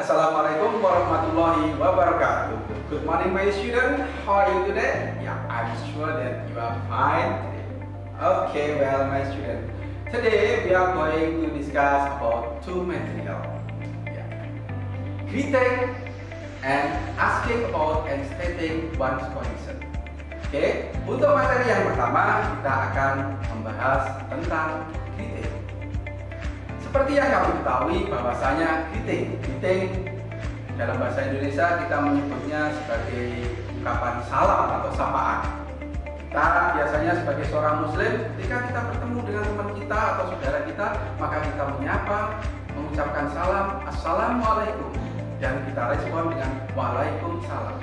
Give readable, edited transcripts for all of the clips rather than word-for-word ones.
Assalamualaikum warahmatullahi wabarakatuh. Good morning my student. How are you today? Yeah, I'm sure that you are fine today. Okay, well my student. Today we are going to discuss about two material. Yeah. Greeting and asking about and stating one's condition. Oke, untuk materi yang pertama kita akan membahas tentang greeting. Seperti yang kamu ketahui bahwasanya greeting dalam bahasa Indonesia kita menyebutnya sebagai ungkapan salam atau sapaan. Kita biasanya sebagai seorang muslim ketika kita bertemu dengan teman kita atau saudara kita, maka kita menyapa, mengucapkan salam, assalamualaikum, dan kita respon dengan waalaikumsalam.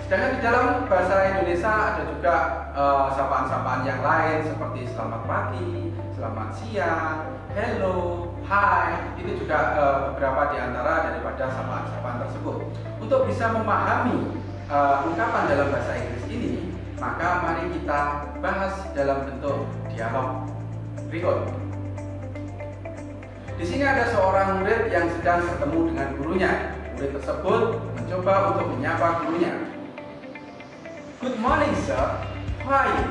Sedangkan di dalam bahasa Indonesia ada juga sapaan-sapaan yang lain seperti selamat pagi, selamat siang, hello, hi. Itu juga beberapa di antara daripada sapaan-sapaan tersebut. Untuk bisa memahami ungkapan dalam bahasa Inggris ini, maka mari kita bahas dalam bentuk dialog berikut. Di sini ada seorang murid yang sedang bertemu dengan gurunya. Murid tersebut mencoba untuk menyapa gurunya. Good morning sir, how are you?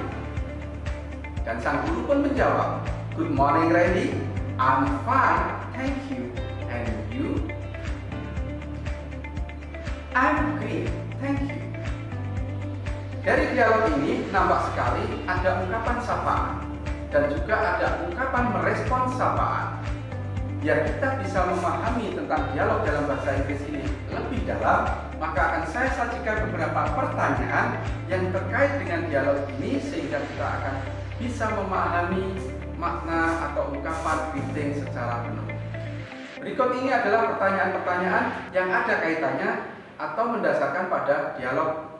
Dan sang guru pun menjawab, good morning Randy, I'm fine, thank you. And you? I'm great, thank you. Dari dialog ini nampak sekali ada ungkapan sapaan dan juga ada ungkapan merespon sapaan. Biar kita bisa memahami tentang dialog dalam bahasa Inggris ini lebih dalam, maka akan saya sajikan beberapa pertanyaan yang terkait dengan dialog ini sehingga kita akan bisa memahami makna atau ungkapan greeting secara penuh. Berikut ini adalah pertanyaan-pertanyaan yang ada kaitannya atau mendasarkan pada dialog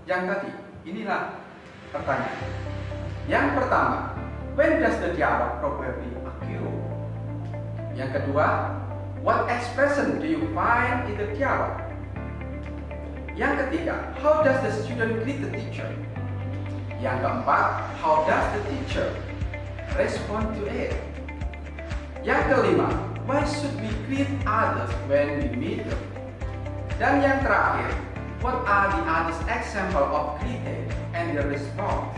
yang tadi. Inilah pertanyaan. Yang pertama, when does the dialogue probably occur? Yang kedua, what expression do you find in the dialogue? Yang ketiga, how does the student greet the teacher? Yang keempat, how does the teacher respond to it? Yang kelima, why should we greet others when we meet them? Dan yang terakhir, what are the others example of greeting and the response?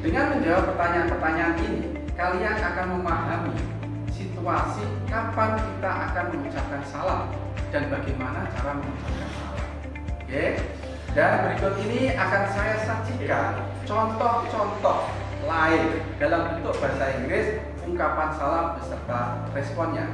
Dengan menjawab pertanyaan-pertanyaan ini, kalian akan memahami situasi kapan kita akan mengucapkan salam dan bagaimana cara mengucapkan salam. Oke? Dan berikut ini akan saya sajikan contoh-contoh lain dalam bentuk bahasa Inggris ungkapan salam beserta responnya.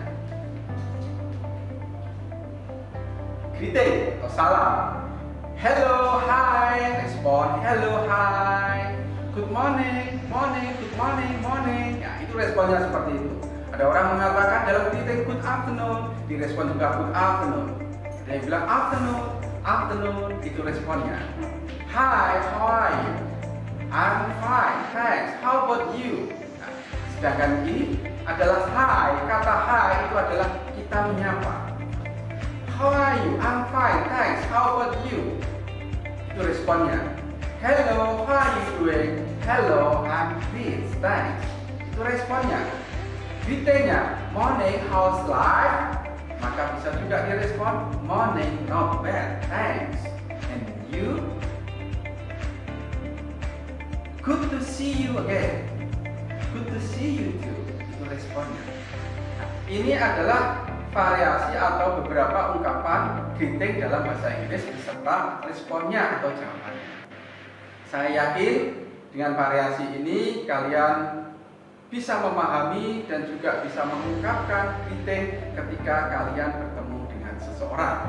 Greeting atau salam. Hello, hi. Respon hello, hi. Good morning, morning, good morning, morning. Ya, itu responnya seperti itu. Ada orang mengatakan dalam greeting good afternoon, direspon juga good afternoon. Ada yang bilang afternoon, afternoon, itu responnya. Hi, how are you? I'm fine, thanks. How about you? Nah, sedangkan ini adalah hi. Kata hi itu adalah kita menyapa. How are you? I'm fine, thanks. How about you? Itu responnya. Hello, how are you doing? Hello, I'm great, thanks. Itu responnya. Greetingnya, morning, how's life? Maka bisa juga direspon, morning, not bad, thanks. And you? Good to see you again. Good to see you too. Itu responnya. Nah, ini adalah variasi atau beberapa ungkapan greeting dalam bahasa Inggris beserta responnya atau jawabannya. Saya yakin dengan variasi ini kalian bisa memahami dan juga bisa mengungkapkan greeting ketika kalian bertemu dengan seseorang.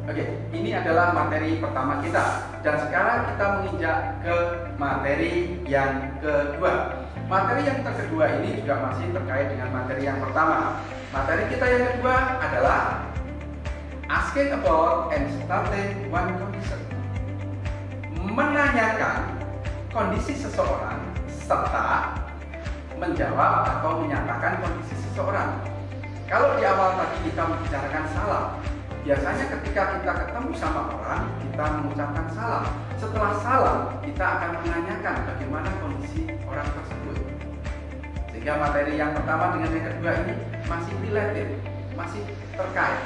Oke, ini adalah materi pertama kita dan sekarang kita menginjak ke materi yang kedua. Materi yang kedua ini juga masih terkait dengan materi yang pertama. Materi kita yang kedua adalah asking about and stating one condition. Menanyakan kondisi seseorang serta menjawab atau menyatakan kondisi seseorang. Kalau di awal tadi kita membicarakan salam, biasanya ketika kita ketemu sama orang, kita mengucapkan salam. Setelah salam, kita akan menanyakan bagaimana kondisi orang tersebut. Sehingga materi yang pertama dengan yang kedua ini masih related, masih terkait.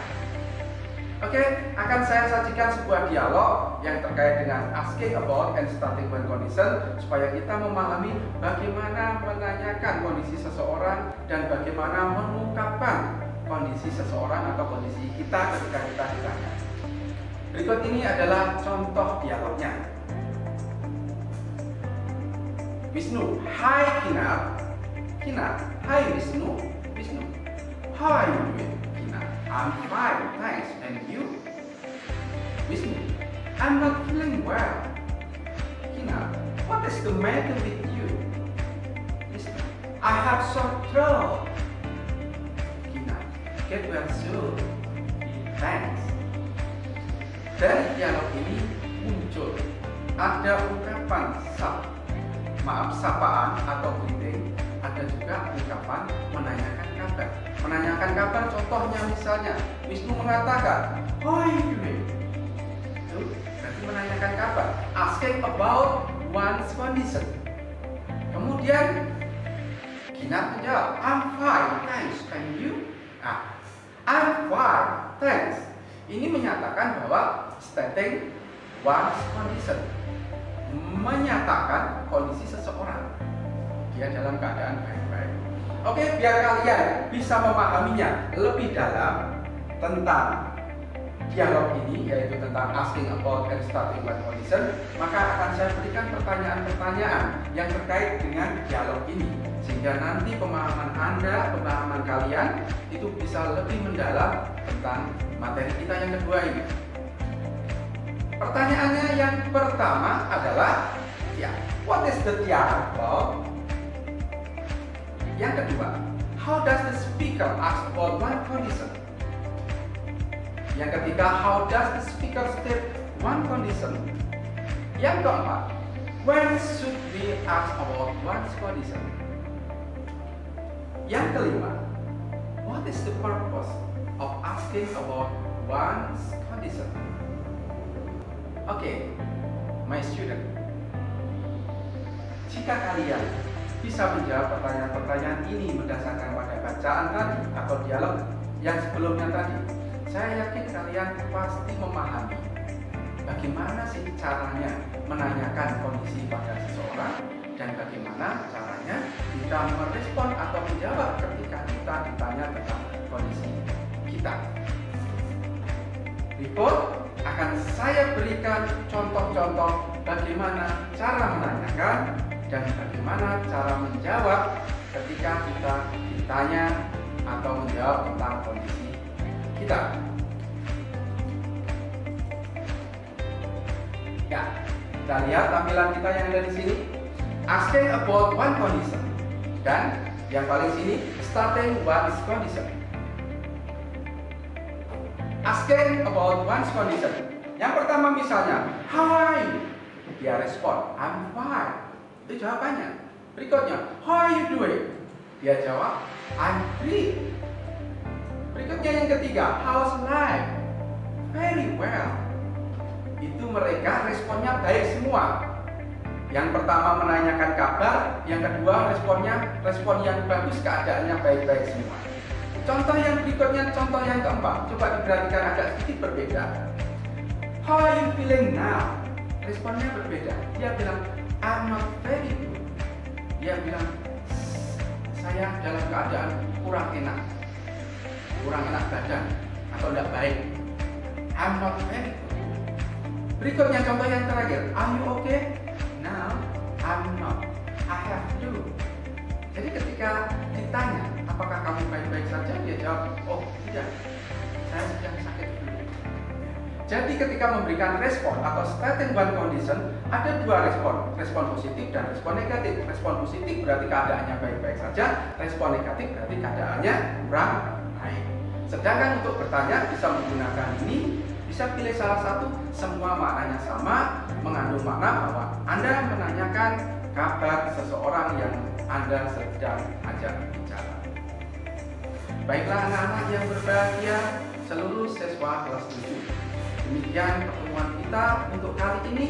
Oke, akan saya sajikan sebuah dialog yang terkait dengan asking about and starting one condition supaya kita memahami bagaimana menanyakan kondisi seseorang dan bagaimana mengungkapkan kondisi seseorang atau kondisi kita ketika kita ditanya. Berikut ini adalah contoh dialognya. Wisnu, hi Kinar. Kinar, hi Wisnu. Wisnu, how are you doing? Kinar, I'm fine, thanks. And you? Wisnu, I'm not feeling well. Kinar, what is the matter with you? Wisnu, I have sore throat. Kinar, get well soon. Thanks. Dari dialog ini muncul ada ungkapan sapaan atau greeting, ada juga ungkapan menanyakan kabar. Menanyakan kabar contohnya misalnya Wisnu mengatakan, how are you doing? Itu berarti menanyakan kabar, asking about one's condition. Kemudian Kinar menjawab, I'm fine, thanks. And you? I'm fine, thanks. Ini menyatakan bahwa stating one's condition, menyatakan kondisi seseorang, dia dalam keadaan baik-baik. Oke, biar kalian bisa memahaminya lebih dalam tentang dialog ini, yaitu tentang asking about and starting one condition, maka akan saya berikan pertanyaan-pertanyaan yang terkait dengan dialog ini, sehingga nanti pemahaman Anda, pemahaman kalian itu bisa lebih mendalam tentang materi kita yang kedua ini. Pertanyaannya yang pertama adalah, what is the dialogue about? Yang kedua, how does the speaker ask about one condition? Yang ketiga, how does the speaker state one condition? Yang keempat, when should we ask about one's condition? Yang kelima, what is the purpose of asking about one's condition? Oke, my student, jika kalian bisa menjawab pertanyaan-pertanyaan ini berdasarkan pada bacaan tadi atau dialog yang sebelumnya tadi, saya yakin kalian pasti memahami bagaimana sih caranya menanyakan kondisi pada seseorang dan bagaimana caranya kita merespon atau menjawab ketika kita ditanya tentang kondisi kita. Berikut akan saya berikan contoh-contoh bagaimana cara menanyakan dan bagaimana cara menjawab ketika kita ditanya atau menjawab tentang kondisi kita. Ya, kita lihat tampilan kita yang ada di sini. Asking about one condition, dan yang paling sini starting one's condition. Asking about one's condition. Yang pertama misalnya, how are you? Dia respon, I'm fine. Itu jawabannya. Berikutnya, how are you doing? Dia jawab, I'm great. Berikutnya yang ketiga, how's life? Very well. Itu mereka responnya baik semua. Yang pertama menanyakan kabar, yang kedua respon yang bagus, keadaannya baik-baik semua. Contoh yang berikutnya, contoh yang keempat, coba diperhatikan agak sedikit berbeda. How are you feeling now? Responnya berbeda. Dia bilang, I'm not very good. Dia bilang, saya dalam keadaan kurang enak badan atau tidak baik. I'm not very good. Berikutnya contoh yang terakhir, are you okay? No, I'm not. I have flu. Jadi ketika ditanya, apakah kamu baik-baik saja? Dia jawab, oh tidak, saya sedang sakit flu. Jadi ketika memberikan respon atau stating one condition, ada dua respon positif dan respon negatif. Respon positif berarti keadaannya baik-baik saja, respon negatif berarti keadaannya kurang baik. Sedangkan untuk bertanya bisa menggunakan ini, bisa pilih salah satu, semua maknanya sama, mengandung makna bahwa Anda menanyakan kabar seseorang yang Anda sedang ajak bicara. Baiklah anak-anak yang berbahagia, seluruh siswa kelas 7. Demikian pertemuan kita untuk kali ini,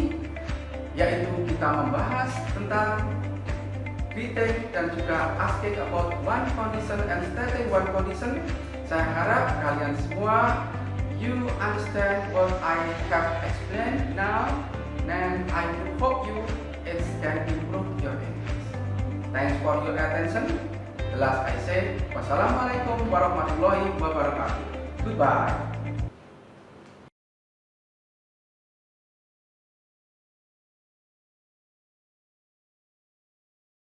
yaitu kita membahas tentang greeting dan juga asking about one condition and stating one condition. Saya harap kalian semua you understand what I have explained now, and I hope you it can improve your English. Thanks for your attention. The last I say, wassalamualaikum warahmatullahi wabarakatuh. Goodbye.